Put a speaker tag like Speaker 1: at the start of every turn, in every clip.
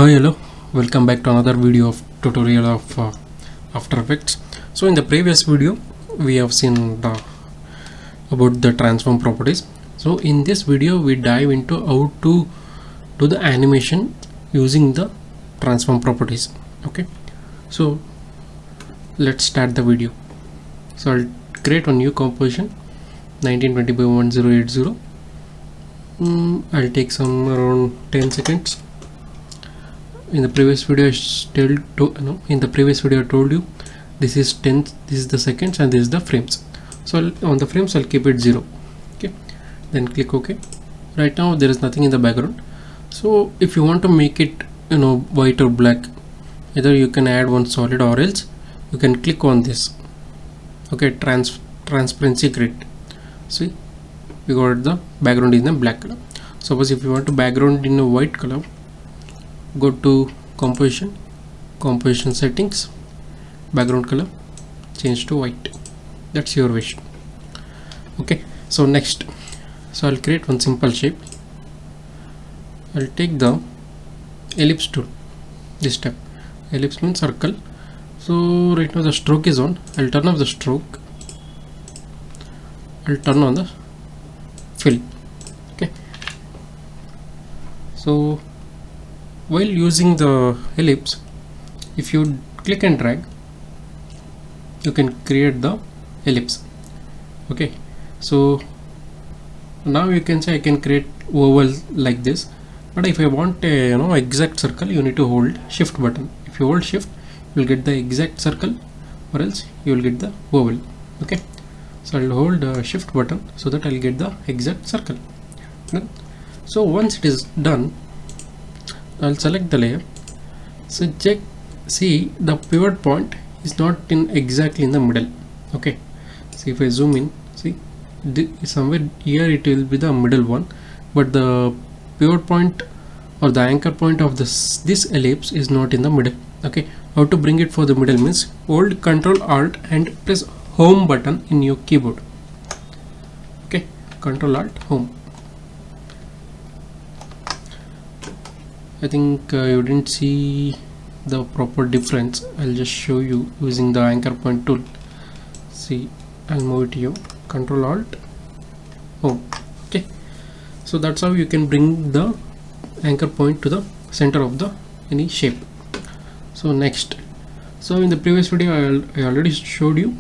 Speaker 1: Hi, hello, welcome back to another video of tutorial of After Effects. So in the previous video we have seen about the transform properties. So in this video we dive into how to do the animation using the transform properties. Okay, so let's start the video. So I'll create a new composition 1920 by 1080. I'll take some around 10 seconds. In the previous video I told you this is 10, this is the seconds, and this is the frames. So on the frames I'll keep it 0. Okay, then click OK. Right now there is nothing in the background. So if you want to make it white or black, either you can add one solid or else you can click on this. Okay, transparency grid. See, we got the background in the black color. Suppose if you want to background in a white color, go to composition settings, background color, change to white. That's your wish. Okay, so next, so I'll create one simple shape. I'll take the ellipse tool. This step, ellipse means circle. So right now the stroke is on. I'll turn off the stroke. I'll turn on the fill. Okay, so while using the ellipse, if you click and drag, you can create the ellipse. Okay, so now you can say I can create oval like this, but if I want a exact circle, you need to hold shift button. If you hold shift, you will get the exact circle, or else you will get the oval. Okay, so I'll hold shift button so that I'll get the exact circle. So once it is done, I'll select the layer. So see the pivot point is not exactly in the middle. Okay, see if I zoom in, see somewhere here it will be the middle one, but the pivot point or the anchor point of this ellipse is not in the middle. Okay, how to bring it for the middle means hold Ctrl Alt and press home button in your keyboard. Okay, Ctrl Alt home. I think you didn't see the proper difference. I'll just show you using the anchor point tool. See, I'll move it here, Control Alt home. Okay, so that's how you can bring the anchor point to the center of the any shape. So next, so in the previous video I already showed you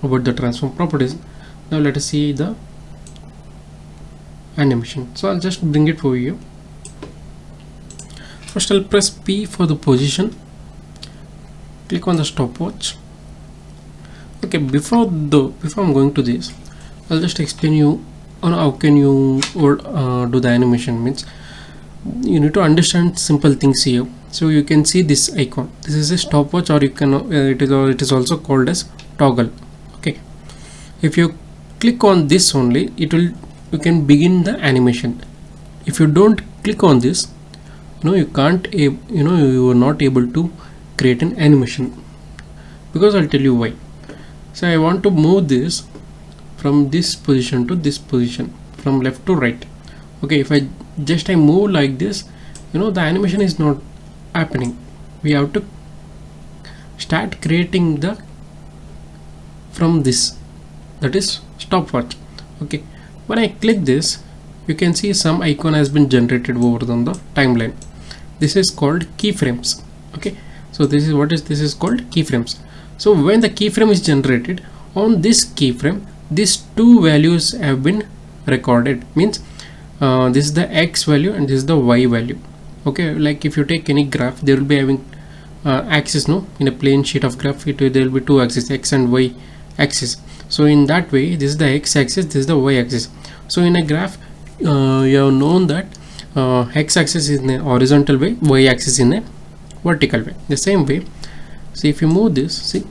Speaker 1: about the transform properties. Now let us see the animation. So I'll just bring it over here. First I'll press P for the position, click on the stopwatch. Okay, before I'm going to this, I'll just explain you on how can you do the animation. Means you need to understand simple things here. So you can see this icon, this is a stopwatch, or you can it is also called as toggle. Okay, if you click on this only, you can begin the animation. If you don't click on this, you can't you are not able to create an animation, because I'll tell you why. So I want to move this from this position to this position, from left to right. Okay, if I move like this, the animation is not happening. We have to start creating the from this, that is stopwatch. Okay, when I click this, you can see some icon has been generated over on the timeline. This is called keyframes. Okay, so this is called keyframes. So when the keyframe is generated, on this keyframe these two values have been recorded. Means this is the X value and this is the Y value. Okay, like if you take any graph, there will be having axis, in a plain sheet of graph there will be two axes, X and Y axis. So in that way, this is the X axis, this is the Y axis. So in a graph, you have known that X axis is in a horizontal way, Y axis in a vertical way. The same way, see if you move this, see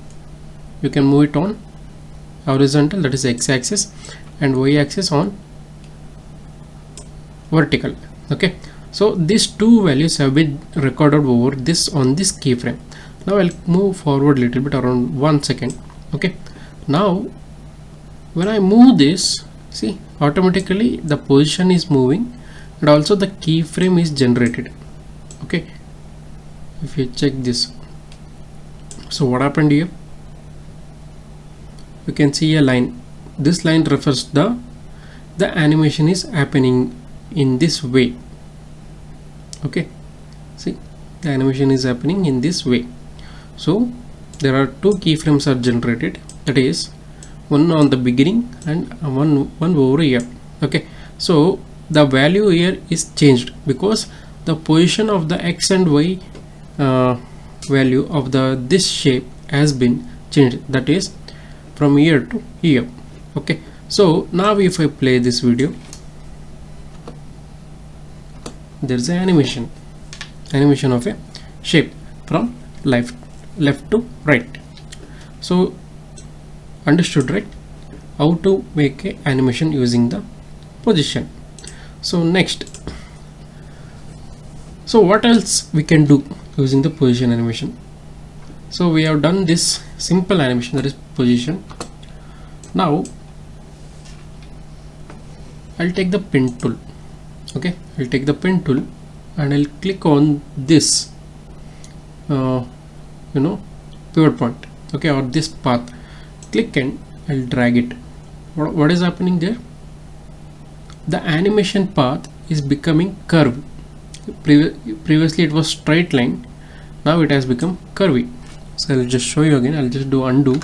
Speaker 1: you can move it on horizontal, that is X axis, and Y axis on vertical. Okay, so these two values have been recorded over this on this keyframe. Now I'll move forward a little bit, around 1 second. Okay, now when I move this, see automatically the position is moving and also the keyframe is generated. Okay, if you check this, so what happened here, you can see a line. This line refers the animation is happening in this way. Okay, see, the animation is happening in this way. So there are two keyframes are generated, that is one on the beginning and one over here. Okay, so the value here is changed because the position of the x and y value of this shape has been changed, that is from here to here. Okay, so now if I play this video, there's an animation of a shape from left to right. So understood, right, how to make a animation using the position. So next, so what else we can do using the position animation? So we have done this simple animation, that is position. Now I'll take the pen tool. Okay, I'll take the pen tool and I'll click on this pivot point, okay, or this path. Click and I'll drag it. What is happening there? The animation path is becoming curved. Previously it was straight line, now it has become curvy. So I'll just show you again. I'll just do undo.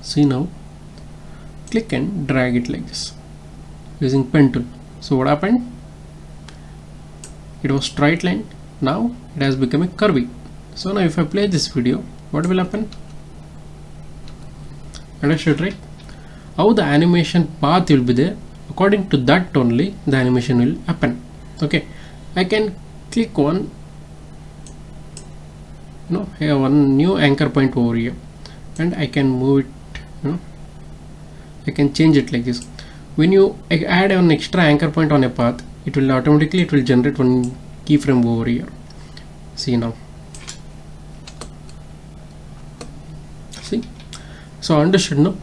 Speaker 1: See now, click and drag it like this using pen tool. So what happened? It was straight line, now it has become a curvy. So now if I play this video, what will happen? Understood, right? How the animation path will be there, according to that only the animation will happen. Okay, I can click on here one new anchor point over here and I can move it, I can change it like this. When you add an extra anchor point on a path, it will automatically generate one keyframe over here. See now, see, so understood now.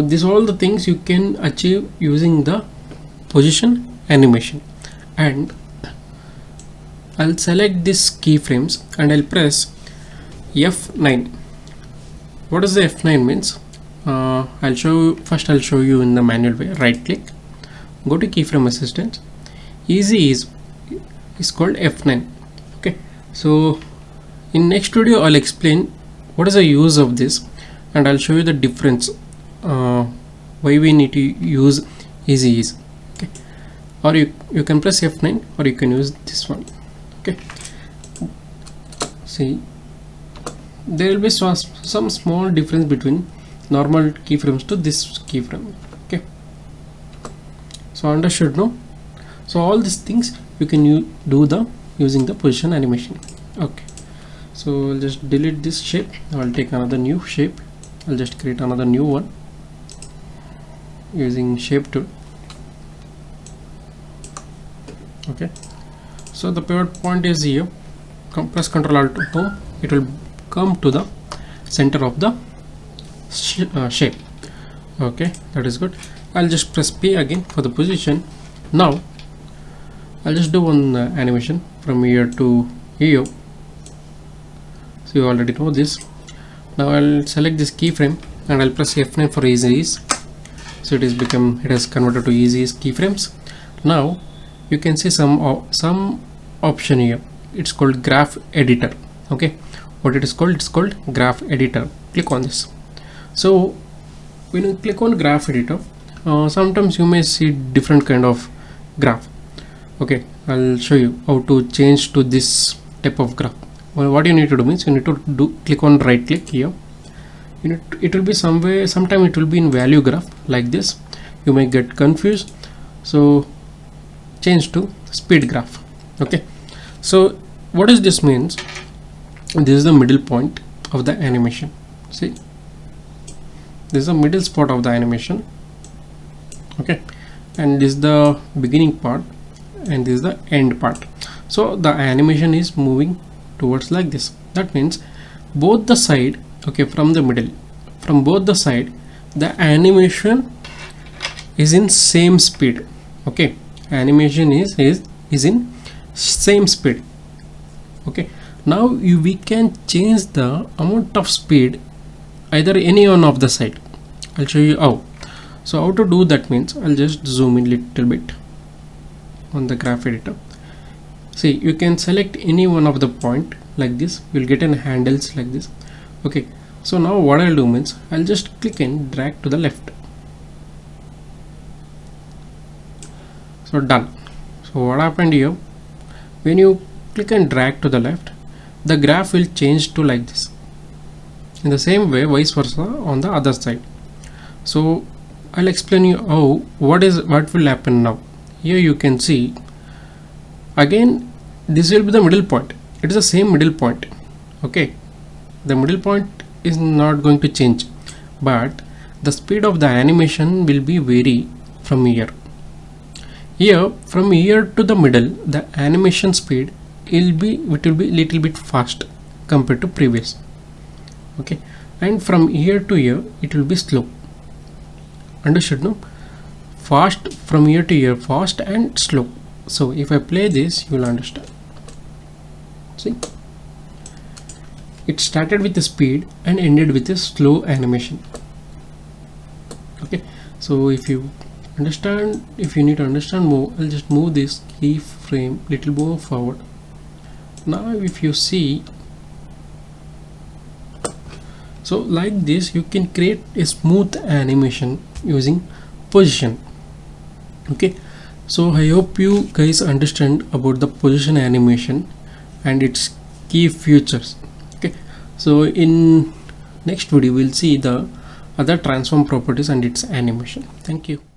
Speaker 1: These all the things you can achieve using the position animation. And I'll select this keyframes and I'll press F9. What does the F9 means? I'll show you in the manual way. Right click, go to keyframe assistant, easy ease is called F9. Okay, so in next video I'll explain what is the use of this and I'll show you the difference, why we need to use easy ease. Okay, or you can press F9 or you can use this one. Okay, see, there will be some small difference between normal keyframes to this keyframe. Okay, so understood now. So all these things you can do using the position animation. Okay, so I'll just delete this shape. I'll take another new shape. I'll just create another new one using shape tool. Okay, so the pivot point is here. Press Ctrl Alt home. It will come to the center of the shape. Okay, that is good. I'll just press P again for the position. Now I'll just do one animation from here to here. So you already know this. Now I'll select this keyframe and I'll press F9 for easy ease. So it has converted to easy ease keyframes. Now you can see some option here. It's called graph editor. Okay, what it is called? It's called graph editor. Click on this. So when you click on graph editor, sometimes you may see different kind of graph. Okay, I'll show you how to change to this type of graph. Well, what you need to do means you need to click on right click here. It will be sometime it will be in value graph like this. You may get confused, so change to speed graph. Okay, so what does this means? This is the middle point of the animation. See, this is the middle spot of the animation. Okay, and this is the beginning part and this is the end part. So the animation is moving towards like this. That means both the side, okay, from the middle, from both the side, the animation is in same speed. Okay, animation is in same speed. Okay, Now we can change the amount of speed either any one of the side. I'll show you how. So how to do that means I'll just zoom in little bit on the graph editor. See, you can select any one of the point like this, you'll get an handles like this. Okay, so now what I'll do means I'll just click and drag to the left. So done. So what happened here, when you click and drag to the left, the graph will change to like this. In the same way, vice versa on the other side. So I'll explain you how what will happen now. Here you can see again this will be the middle point. It is the same middle point. Okay, the middle point is not going to change, but the speed of the animation will be vary from here. Here from here to the middle, the animation speed will be little bit fast compared to previous. Okay, and from here to here it will be slow. Understood? No, fast from here to here, fast and slow. So if I play this, you will understand. See, it started with the speed and ended with a slow animation. Okay, so if you understand, if you need to understand more, I'll just move this keyframe little more forward. Now if you see, so like this you can create a smooth animation using position. Okay, so I hope you guys understand about the position animation and its key features. Okay, so in next video we'll see the other transform properties and its animation. Thank you.